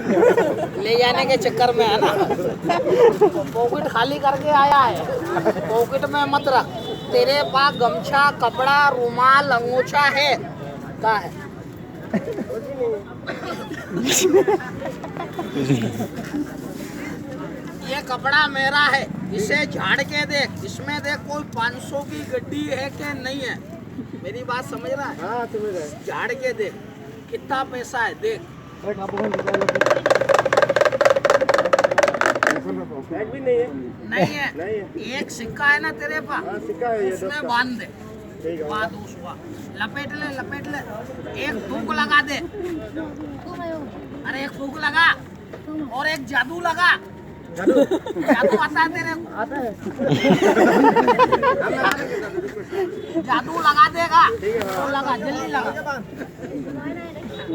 ले जाने के चक्कर में है ना, पॉकेट खाली करके आया है, पॉकेट में मत रख। तेरे पास गमछा, कपड़ा, रुमाल, अंगोछा है? क्या है? ये कपड़ा मेरा है, इसे झाड़ के देख, इसमें देख कोई 500 की गड्डी है कि नहीं है। मेरी बात समझ रहा है? हाँ, समझ रहा है। झाड़ के देख कितना पैसा है, देख। भी नहीं है। नहीं है, नहीं है। एक सिक्का है ना तेरे पास? हाँ, सिक्का है, उसमें बांध दे, बांध उसको, लपेट ले, लपेट ले, एक फूंक लगा दे। अरे एक फूंक लगा और एक जादू लगा। जादू आता है तेरे को? आता है। जादू लगा देगा तो लगा, जल्दी लगा।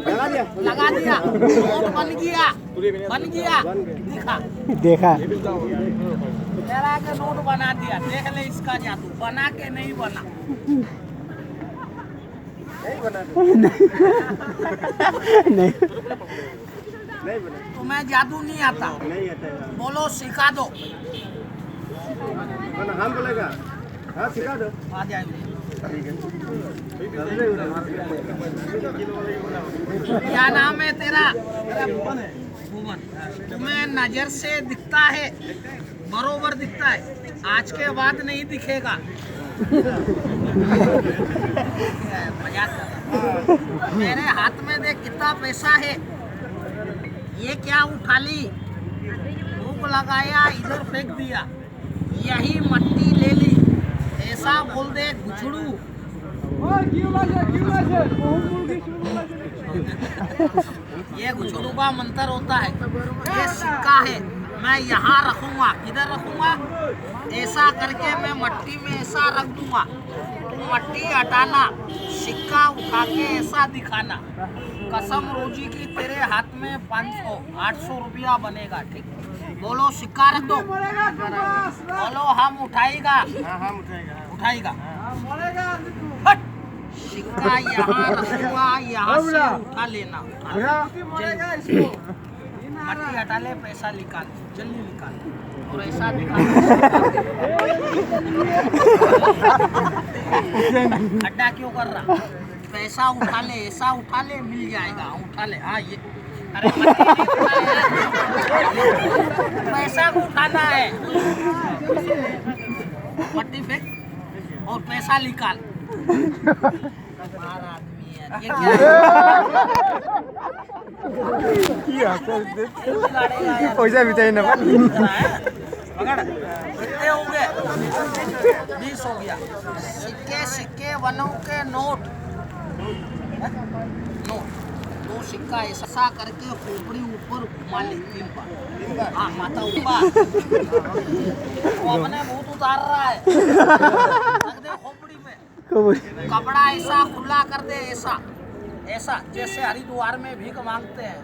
लगा दिया, नोट बन गया, बन गया, दिखा, देखा, तेरा के नोट बना दिया। देख ले इसका जादू, बना के नहीं बना। नहीं तुम्हें जादू नहीं आता? नहीं आता है। बोलो सिखा दो। हम बोलेगा, हाँ सिखा दो। आ जाएंगे। क्या नाम है तेरा? भुवन। तुम्हें नजर से दिखता है, बरोबर दिखता है, आज के बाद नहीं दिखेगा। मजाक कर रहा। मेरे हाथ में देख कितना पैसा है। ये क्या उठा ली, भूख लगाया, इधर फेंक दिया, यही मट्टी ले ली, ऐसा बोल दे गुछड़ू। ये गुछड़ू का मंत्र होता है। ये सिक्का है, मैं यहाँ रखूंगा। किधर रखूंगा? ऐसा करके मैं मट्टी में ऐसा रख दूंगा, मट्टी हटाना, सिक्का उठा के ऐसा दिखाना। कसम रोजी की तेरे हाथ में 500-800 रुपया बनेगा। ठीक, बोलो सिक्का रख दो। बोलो हम उठाएगा। उठाएगा। हट, सिक्का यहाँ रखूंगा, यहाँ से उठा लेना। मट्टी हटा ले, पैसा निकाल, जल्दी निकाल और ऐसा दिखा। खड्डा क्यों कर रहा? पैसा उठा ले, ऐसा उठा ले, मिल जाएगा। उठा ले। हाँ ये, अरे मट्टी नहीं उठाया, पैसा को उठाना है। मट्टी फेंक और पैसा निकाल। आदमी है ये, क्या पैसा भी चाहिए ना। पकड़, कितने हो गए? 20 हो गया। सिक्के, सिक्के, वनों के नोट, नोट, 2 सिक्का ऐसा करके खोपड़ी ऊपर घुमा ले 3 बार। हाँ, माथा ऊपर। वो अपने भूत उतार रहा है, रख दे खोपड़ी में। कपड़ा ऐसा खुला कर दे, ऐसा ऐसा जैसे हरिद्वार में भीख मांगते हैं।